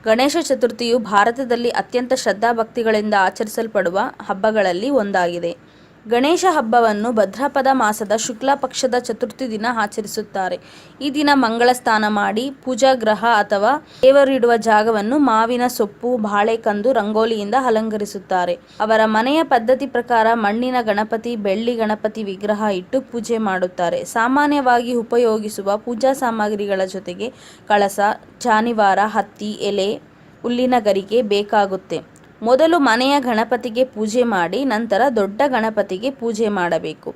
ಗಣೇಶ ಚತುರ್ಥಿಯು ಭಾರತದಲ್ಲಿ ಅತ್ಯಂತ ಶ್ರದ್ಧಾಭಕ್ತಿಗಳಿಂದ ಆಚರಿಸಲ್ಪಡುವ ಹಬ್ಬಗಳಲ್ಲಿ ಒಂದಾಗಿದೆ. ಗಣೇಶ ಹಬ್ಬವನ್ನು ಭಾದ್ರಪದ ಮಾಸದ ಶುಕ್ಲ ಪಕ್ಷದ ಚತುರ್ಥಿ ದಿನ ಆಚರಿಸುತ್ತಾರೆ. ಈ ದಿನ ಮಂಗಳ ಸ್ನಾನ ಮಾಡಿ ಪೂಜಾ ಗೃಹ ಅಥವಾ ದೇವರಿಡುವ ಜಾಗವನ್ನು ಮಾವಿನ ಸೊಪ್ಪು, ಬಾಳೆಕಂದು, ರಂಗೋಲಿಯಿಂದ ಅಲಂಕರಿಸುತ್ತಾರೆ. ಅವರ ಮನೆಯ ಪದ್ಧತಿ ಪ್ರಕಾರ ಮಣ್ಣಿನ ಗಣಪತಿ, ಬೆಳ್ಳಿ ಗಣಪತಿ ವಿಗ್ರಹ ಇಟ್ಟು ಪೂಜೆ ಮಾಡುತ್ತಾರೆ. ಸಾಮಾನ್ಯವಾಗಿ ಉಪಯೋಗಿಸುವ ಪೂಜಾ ಸಾಮಗ್ರಿಗಳ ಜೊತೆಗೆ ಕಳಸ, ಜಾನಿವಾರ, ಹತ್ತಿ, ಎಲೆ, ಹುಲ್ಲಿನ ಗರಿಕೆ ಬೇಕಾಗುತ್ತೆ. ಮೊದಲು ಮನೆಯ ಗಣಪತಿಗೆ ಪೂಜೆ ಮಾಡಿ ನಂತರ ದೊಡ್ಡ ಗಣಪತಿಗೆ ಪೂಜೆ ಮಾಡಬೇಕು.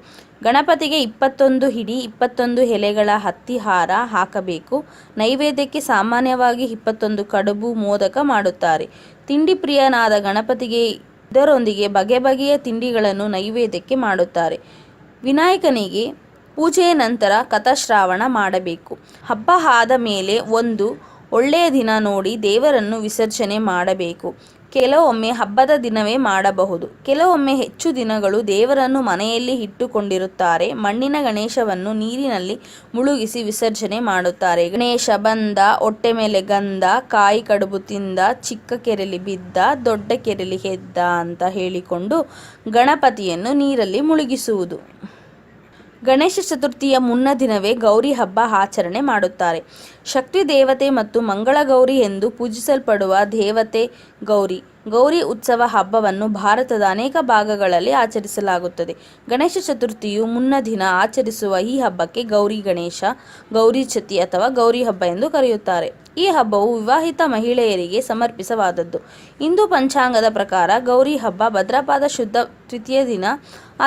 ಗಣಪತಿಗೆ 21 ಹಿಡಿ 21 ಎಲೆಗಳ ಹತ್ತಿ ಹಾರ ಹಾಕಬೇಕು. ನೈವೇದ್ಯಕ್ಕೆ ಸಾಮಾನ್ಯವಾಗಿ 21 ಕಡುಬು, ಮೋದಕ ಮಾಡುತ್ತಾರೆ. ತಿಂಡಿ ಪ್ರಿಯನಾದ ಗಣಪತಿಗೆ ಇದರೊಂದಿಗೆ ಬಗೆ ಬಗೆಯ ತಿಂಡಿಗಳನ್ನು ನೈವೇದ್ಯಕ್ಕೆ ಮಾಡುತ್ತಾರೆ. ವಿನಾಯಕನಿಗೆ ಪೂಜೆಯ ನಂತರ ಕಥಾಶ್ರವಣ ಮಾಡಬೇಕು. ಹಬ್ಬ ಆದ ಮೇಲೆ ಒಂದು ಒಳ್ಳೆಯ ದಿನ ನೋಡಿ ದೇವರನ್ನು ವಿಸರ್ಜನೆ ಮಾಡಬೇಕು. ಕೆಲವೊಮ್ಮೆ ಹಬ್ಬದ ದಿನವೇ ಮಾಡಬಹುದು. ಕೆಲವೊಮ್ಮೆ ಹೆಚ್ಚು ದಿನಗಳು ದೇವರನ್ನು ಮನೆಯಲ್ಲಿ ಇಟ್ಟುಕೊಂಡಿರುತ್ತಾರೆ. ಮಣ್ಣಿನ ಗಣೇಶವನ್ನು ನೀರಿನಲ್ಲಿ ಮುಳುಗಿಸಿ ವಿಸರ್ಜನೆ ಮಾಡುತ್ತಾರೆ. ಗಣೇಶ ಬಂದ, ಹೊಟ್ಟೆ ಮೇಲೆ ಗಂಧ, ಕಾಯಿ ಕಡುಬು ತಿಂದ, ಚಿಕ್ಕ ಕೆರೆಲಿ ಬಿದ್ದ, ದೊಡ್ಡ ಕೆರೆಲಿ ಎದ್ದ ಅಂತ ಹೇಳಿಕೊಂಡು ಗಣಪತಿಯನ್ನು ನೀರಲ್ಲಿ ಮುಳುಗಿಸುವುದು. ಗಣೇಶ ಚತುರ್ಥಿಯ ಮುನ್ನ ದಿನವೇ ಗೌರಿ ಹಬ್ಬ ಆಚರಣೆ ಮಾಡುತ್ತಾರೆ. ಶಕ್ತಿ ದೇವತೆ ಮತ್ತು ಮಂಗಳಗೌರಿ ಎಂದು ಪೂಜಿಸಲ್ಪಡುವ ದೇವತೆ ಗೌರಿ. ಗೌರಿ ಉತ್ಸವ ಹಬ್ಬವನ್ನು ಭಾರತದ ಅನೇಕ ಭಾಗಗಳಲ್ಲಿ ಆಚರಿಸಲಾಗುತ್ತದೆ. ಗಣೇಶ ಚತುರ್ಥಿಯು ಮುನ್ನ ದಿನ ಆಚರಿಸುವ ಈ ಹಬ್ಬಕ್ಕೆ ಗೌರಿ ಗಣೇಶ, ಗೌರಿ ಚತಿ ಅಥವಾ ಗೌರಿ ಹಬ್ಬ ಎಂದು ಕರೆಯುತ್ತಾರೆ. ಈ ಹಬ್ಬವು ವಿವಾಹಿತ ಮಹಿಳೆಯರಿಗೆ ಸಮರ್ಪಿತವಾದದ್ದು. ಹಿಂದೂ ಪಂಚಾಂಗದ ಪ್ರಕಾರ ಗೌರಿ ಹಬ್ಬ ಭಾದ್ರಪದ ಶುದ್ಧ ತೃತೀಯ ದಿನ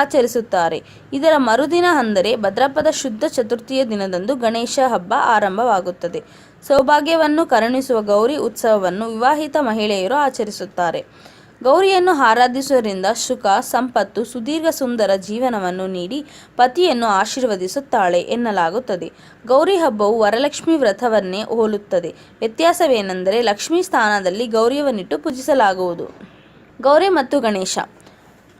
ಆಚರಿಸುತ್ತಾರೆ. ಇದರ ಮರುದಿನ ಅಂದರೆ ಭಾದ್ರಪದ ಶುದ್ಧ ಚತುರ್ಥಿಯ ದಿನದಂದು ಗಣೇಶ ಹಬ್ಬ ಆರಂಭವಾಗುತ್ತದೆ. ಸೌಭಾಗ್ಯವನ್ನು ಕರುಣಿಸುವ ಗೌರಿ ಉತ್ಸವವನ್ನು ವಿವಾಹಿತ ಮಹಿಳೆಯರು ಆಚರಿಸುತ್ತಾರೆ. ಗೌರಿಯನ್ನು ಆರಾಧಿಸುವುದರಿಂದ ಸುಖ, ಸಂಪತ್ತು, ಸುದೀರ್ಘ ಸುಂದರ ಜೀವನವನ್ನು ನೀಡಿ ಪತಿಯನ್ನು ಆಶೀರ್ವದಿಸುತ್ತಾಳೆ ಎನ್ನಲಾಗುತ್ತದೆ. ಗೌರಿ ಹಬ್ಬವು ವರಲಕ್ಷ್ಮಿ ವ್ರತವನ್ನೇ ಹೋಲುತ್ತದೆ. ವ್ಯತ್ಯಾಸವೇನೆಂದರೆ ಲಕ್ಷ್ಮೀ ಸ್ಥಾನದಲ್ಲಿ ಗೌರಿಯವನ್ನಿಟ್ಟು ಪೂಜಿಸಲಾಗುವುದು. ಗೌರಿ ಮತ್ತು ಗಣೇಶ.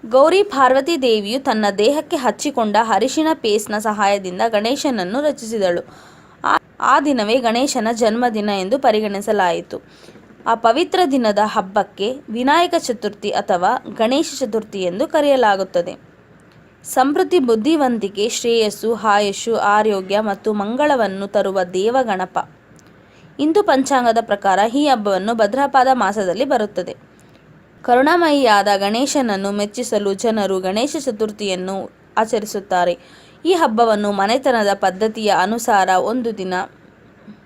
ಗೌರಿ ಪಾರ್ವತಿ ದೇವಿಯು ತನ್ನ ದೇಹಕ್ಕೆ ಹಚ್ಚಿಕೊಂಡ ಅರಿಶಿನ ಪೇಸ್ಟ್ನ ಸಹಾಯದಿಂದ ಗಣೇಶನನ್ನು ರಚಿಸಿದಳು. ಆ ದಿನವೇ ಗಣೇಶನ ಜನ್ಮದಿನ ಎಂದು ಪರಿಗಣಿಸಲಾಯಿತು. ಆ ಪವಿತ್ರ ದಿನದ ಹಬ್ಬಕ್ಕೆ ವಿನಾಯಕ ಚತುರ್ಥಿ ಅಥವಾ ಗಣೇಶ ಚತುರ್ಥಿ ಎಂದು ಕರೆಯಲಾಗುತ್ತದೆ. ಸಮೃದ್ಧಿ, ಬುದ್ಧಿವಂತಿಕೆ, ಶ್ರೇಯಸ್ಸು, ಆಯುಷು, ಆರೋಗ್ಯ ಮತ್ತು ಮಂಗಳವನ್ನು ತರುವ ದೇವಗಣಪ. ಹಿಂದೂ ಪಂಚಾಂಗದ ಪ್ರಕಾರ ಈ ಹಬ್ಬವನ್ನು ಭಾದ್ರಪದ ಮಾಸದಲ್ಲಿ ಬರುತ್ತದೆ. ಕರುಣಾಮಯಿಯಾದ ಗಣೇಶನನ್ನು ಮೆಚ್ಚಿಸಲು ಜನರು ಗಣೇಶ ಚತುರ್ಥಿಯನ್ನು ಆಚರಿಸುತ್ತಾರೆ. ಈ ಹಬ್ಬವನ್ನು ಮನೆತನದ ಪದ್ಧತಿಯ ಅನುಸಾರ 1 ದಿನ,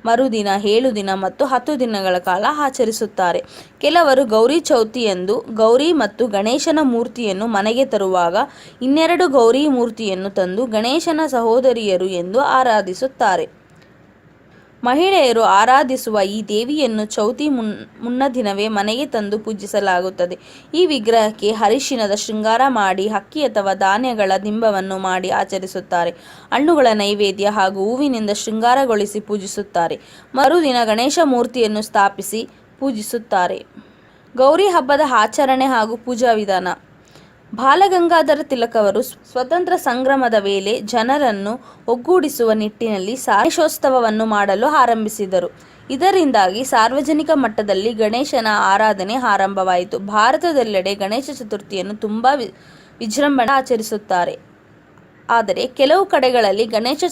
ಮರುದಿನ, 7 ದಿನ ಮತ್ತು 10 ದಿನಗಳ ಕಾಲ ಆಚರಿಸುತ್ತಾರೆ. ಕೆಲವರು ಗೌರಿ ಚೌತಿ ಎಂದು ಗೌರಿ ಮತ್ತು ಗಣೇಶನ ಮೂರ್ತಿಯನ್ನು ಮನೆಗೆ ತರುವಾಗ 12 ಗೌರಿ ಮೂರ್ತಿಯನ್ನು ತಂದು ಗಣೇಶನ ಸಹೋದರಿಯರು ಎಂದು ಆರಾಧಿಸುತ್ತಾರೆ. ಮಹಿಳೆಯರು ಆರಾಧಿಸುವ ಈ ದೇವಿಯನ್ನು ಚೌತಿ ಮುನ್ನ ದಿನವೇ ಮನೆಗೆ ತಂದು ಪೂಜಿಸಲಾಗುತ್ತದೆ. ಈ ವಿಗ್ರಹಕ್ಕೆ ಅರಿಶಿನದ ಶೃಂಗಾರ ಮಾಡಿ ಅಕ್ಕಿ ಅಥವಾ ಧಾನ್ಯಗಳ ದಿಂಬವನ್ನು ಮಾಡಿ ಆಚರಿಸುತ್ತಾರೆ. ಹಣ್ಣುಗಳ ನೈವೇದ್ಯ ಹಾಗೂ ಹೂವಿನಿಂದ ಶೃಂಗಾರಗೊಳಿಸಿ ಪೂಜಿಸುತ್ತಾರೆ. ಮರುದಿನ ಗಣೇಶ ಮೂರ್ತಿಯನ್ನು ಸ್ಥಾಪಿಸಿ ಪೂಜಿಸುತ್ತಾರೆ. ಗೌರಿ ಹಬ್ಬದ ಆಚರಣೆ ಹಾಗೂ ಪೂಜಾ ವಿಧಾನ. ಬಾಲಗಂಗಾಧರ ತಿಲಕವರು ಸ್ವತಂತ್ರ ಸಂಗ್ರಾಮದ ವೇಳೆ ಜನರನ್ನು ಒಗ್ಗೂಡಿಸುವ ನಿಟ್ಟಿನಲ್ಲಿ ಗಣೇಶೋತ್ಸವವನ್ನು ಮಾಡಲು ಆರಂಭಿಸಿದರು. ಇದರಿಂದಾಗಿ ಸಾರ್ವಜನಿಕ ಮಟ್ಟದಲ್ಲಿ ಗಣೇಶನ ಆರಾಧನೆ ಆರಂಭವಾಯಿತು. ಭಾರತದೆಲ್ಲೆಡೆ ಗಣೇಶ ಚತುರ್ಥಿಯನ್ನು ತುಂಬಾ ವಿಜೃಂಭಣೆ ಆಚರಿಸುತ್ತಾರೆ. ಆದರೆ ಕೆಲವು ಕಡೆಗಳಲ್ಲಿ ಗಣೇಶ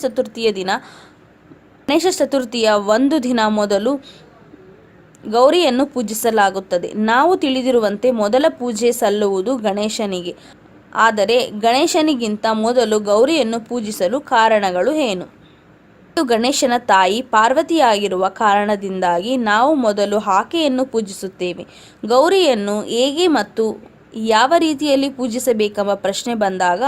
ಚತುರ್ಥಿಯ 1 ದಿನ ಮೊದಲು ಗೌರಿಯನ್ನು ಪೂಜಿಸಲಾಗುತ್ತದೆ. ನಾವು ತಿಳಿದಿರುವಂತೆ ಮೊದಲ ಪೂಜೆ ಸಲ್ಲುವುದು ಗಣೇಶನಿಗೆ. ಆದರೆ ಗಣೇಶನಿಗಿಂತ ಮೊದಲು ಗೌರಿಯನ್ನು ಪೂಜಿಸಲು ಕಾರಣಗಳು ಏನು? ಗಣೇಶನ ತಾಯಿ ಪಾರ್ವತಿಯಾಗಿರುವ ಕಾರಣದಿಂದಾಗಿ ನಾವು ಮೊದಲು ಆಕೆಯನ್ನು ಪೂಜಿಸುತ್ತೇವೆ. ಗೌರಿಯನ್ನು ಹೇಗೆ ಮತ್ತು ಯಾವ ರೀತಿಯಲ್ಲಿ ಪೂಜಿಸಬೇಕೆಂಬ ಪ್ರಶ್ನೆ ಬಂದಾಗ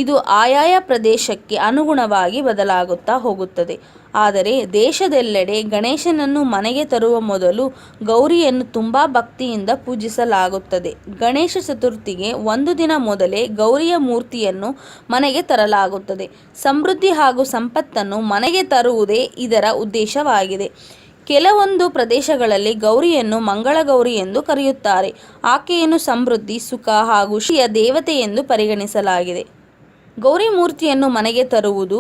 ಇದು ಆಯಾಯ ಪ್ರದೇಶಕ್ಕೆ ಅನುಗುಣವಾಗಿ ಬದಲಾಗುತ್ತಾ ಹೋಗುತ್ತದೆ. ಆದರೆ ದೇಶದೆಲ್ಲೆಡೆ ಗಣೇಶನನ್ನು ಮನೆಗೆ ತರುವ ಮೊದಲು ಗೌರಿಯನ್ನು ತುಂಬಾ ಭಕ್ತಿಯಿಂದ ಪೂಜಿಸಲಾಗುತ್ತದೆ. ಗಣೇಶ ಚತುರ್ಥಿಗೆ 1 ದಿನ ಮೊದಲೇ ಗೌರಿಯ ಮೂರ್ತಿಯನ್ನು ಮನೆಗೆ ತರಲಾಗುತ್ತದೆ. ಸಮೃದ್ಧಿ ಹಾಗೂ ಸಂಪತ್ತನ್ನು ಮನೆಗೆ ತರುವುದೇ ಇದರ ಉದ್ದೇಶವಾಗಿದೆ. ಕೆಲವೊಂದು ಪ್ರದೇಶಗಳಲ್ಲಿ ಗೌರಿಯನ್ನು ಮಂಗಳಗೌರಿ ಎಂದು ಕರೆಯುತ್ತಾರೆ. ಆಕೆಯನ್ನು ಸಮೃದ್ಧಿ, ಸುಖ ಹಾಗೂ ಶ್ರೀಯ ದೇವತೆ ಎಂದು ಪರಿಗಣಿಸಲಾಗಿದೆ. ಗೌರಿ ಮೂರ್ತಿಯನ್ನು ಮನೆಗೆ ತರುವುದು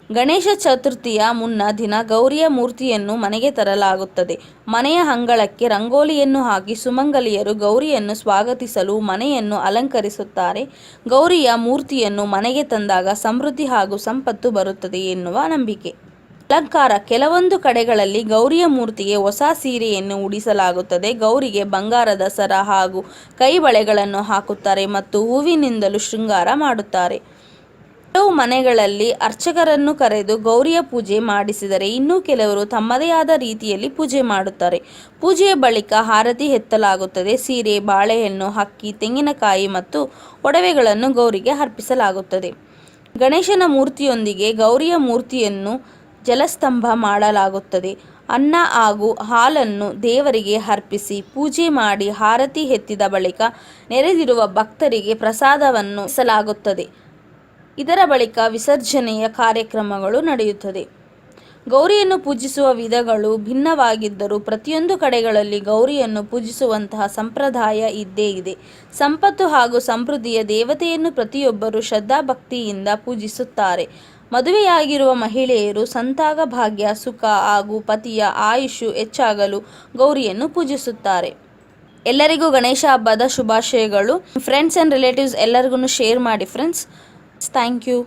ಗಣೇಶ ಚತುರ್ಥಿಯ ಮುನ್ನ ದಿನ ಗೌರಿಯ ಮೂರ್ತಿಯನ್ನು ಮನೆಗೆ ತರಲಾಗುತ್ತದೆ. ಮನೆಯ ಅಂಗಳಕ್ಕೆ ರಂಗೋಲಿಯನ್ನು ಹಾಕಿ ಸುಮಂಗಲಿಯರು ಗೌರಿಯನ್ನು ಸ್ವಾಗತಿಸಲು ಮನೆಯನ್ನು ಅಲಂಕರಿಸುತ್ತಾರೆ. ಗೌರಿಯ ಮೂರ್ತಿಯನ್ನು ಮನೆಗೆ ತಂದಾಗ ಸಮೃದ್ಧಿ ಹಾಗೂ ಸಂಪತ್ತು ಬರುತ್ತದೆ ಎನ್ನುವ ನಂಬಿಕೆ. ಅಲಂಕಾರ: ಕೆಲವೊಂದು ಕಡೆಗಳಲ್ಲಿ ಗೌರಿಯ ಮೂರ್ತಿಗೆ ಹೊಸ ಸೀರೆಯನ್ನು ಉಡಿಸಲಾಗುತ್ತದೆ. ಗೌರಿಗೆ ಬಂಗಾರದ ಸರ ಹಾಗೂ ಕೈಬಳೆಗಳನ್ನು ಹಾಕುತ್ತಾರೆ ಮತ್ತು ಹೂವಿನಿಂದಲೂ ಶೃಂಗಾರ ಮಾಡುತ್ತಾರೆ. ಕೆಲವು ಮನೆಗಳಲ್ಲಿ ಅರ್ಚಕರನ್ನು ಕರೆದು ಗೌರಿಯ ಪೂಜೆ ಮಾಡಿಸಿದರೆ ಇನ್ನು ಕೆಲವರು ತಮ್ಮದೇ ಆದ ರೀತಿಯಲ್ಲಿ ಪೂಜೆ ಮಾಡುತ್ತಾರೆ. ಪೂಜೆಯ ಬಳಿಕ ಆರತಿ ಎತ್ತಲಾಗುತ್ತದೆ. ಸೀರೆ, ಬಾಳೆಹಣ್ಣು, ಅಕ್ಕಿ, ತೆಂಗಿನಕಾಯಿ ಮತ್ತು ಒಡವೆಗಳನ್ನು ಗೌರಿಗೆ ಅರ್ಪಿಸಲಾಗುತ್ತದೆ. ಗಣೇಶನ ಮೂರ್ತಿಯೊಂದಿಗೆ ಗೌರಿಯ ಮೂರ್ತಿಯನ್ನು ಜಲಸ್ತಂಭ ಮಾಡಲಾಗುತ್ತದೆ. ಅನ್ನ ಹಾಗೂ ಹಾಲನ್ನು ದೇವರಿಗೆ ಅರ್ಪಿಸಿ ಪೂಜೆ ಮಾಡಿ ಆರತಿ ಎತ್ತಿದ ಬಳಿಕ ನೆರೆದಿರುವ ಭಕ್ತರಿಗೆ ಪ್ರಸಾದವನ್ನು ಇಸಲಾಗುತ್ತದೆ. ಇದರ ಬಳಿಕ ವಿಸರ್ಜನೆಯ ಕಾರ್ಯಕ್ರಮಗಳು ನಡೆಯುತ್ತದೆ. ಗೌರಿಯನ್ನು ಪೂಜಿಸುವ ವಿಧಗಳು ಭಿನ್ನವಾಗಿದ್ದರೂ ಪ್ರತಿಯೊಂದು ಕಡೆಗಳಲ್ಲಿ ಗೌರಿಯನ್ನು ಪೂಜಿಸುವಂತಹ ಸಂಪ್ರದಾಯ ಇದ್ದೇ ಇದೆ. ಸಂಪತ್ತು ಹಾಗೂ ಸಮೃದ್ಧಿಯ ದೇವತೆಯನ್ನು ಪ್ರತಿಯೊಬ್ಬರು ಶ್ರದ್ಧಾಭಕ್ತಿಯಿಂದ ಪೂಜಿಸುತ್ತಾರೆ. ಮದುವೆಯಾಗಿರುವ ಮಹಿಳೆಯರು ಸಂತಾನ ಭಾಗ್ಯ, ಸುಖ ಹಾಗೂ ಪತಿಯ ಆಯುಷು ಹೆಚ್ಚಾಗಲು ಗೌರಿಯನ್ನು ಪೂಜಿಸುತ್ತಾರೆ. ಎಲ್ಲರಿಗೂ ಗಣೇಶ ಹಬ್ಬದ ಶುಭಾಶಯಗಳು. ಫ್ರೆಂಡ್ಸ್ ಆ್ಯಂಡ್ ರಿಲೇಟಿವ್ಸ್ ಎಲ್ಲರಿಗೂ ಶೇರ್ ಮಾಡಿ ಫ್ರೆಂಡ್ಸ್. Thank you.